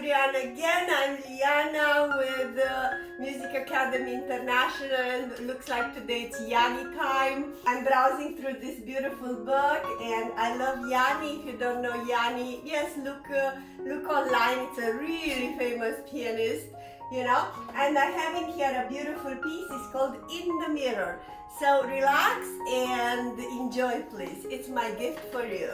everyone again. I'm Liana with Music Academy International. Looks like today it's Yanni time. I'm browsing through this beautiful book and I love Yanni. If you don't know Yanni, yes, look online. It's a really famous pianist, you know. And I have in here a beautiful piece. It's called In the Mirror. So relax and enjoy, please. It's my gift for you.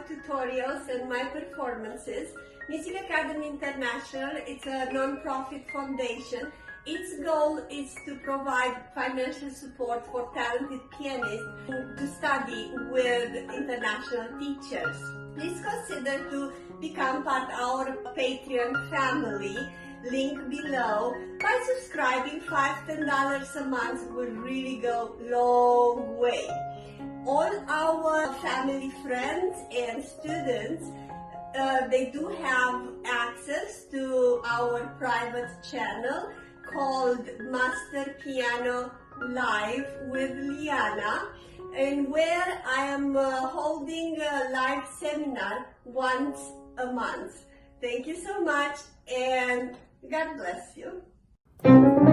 Tutorials and my performances. Music Academy International, it's a non-profit foundation. Its goal is to provide financial support for talented pianists to study with international teachers. Please consider to become part of our Patreon family, link below. By subscribing, $5-10 a month will really go long way. All our family friends and students, they do have access to our private channel called Master Piano Live with Liana, and where I am holding a live seminar once a month. Thank you so much and God bless you.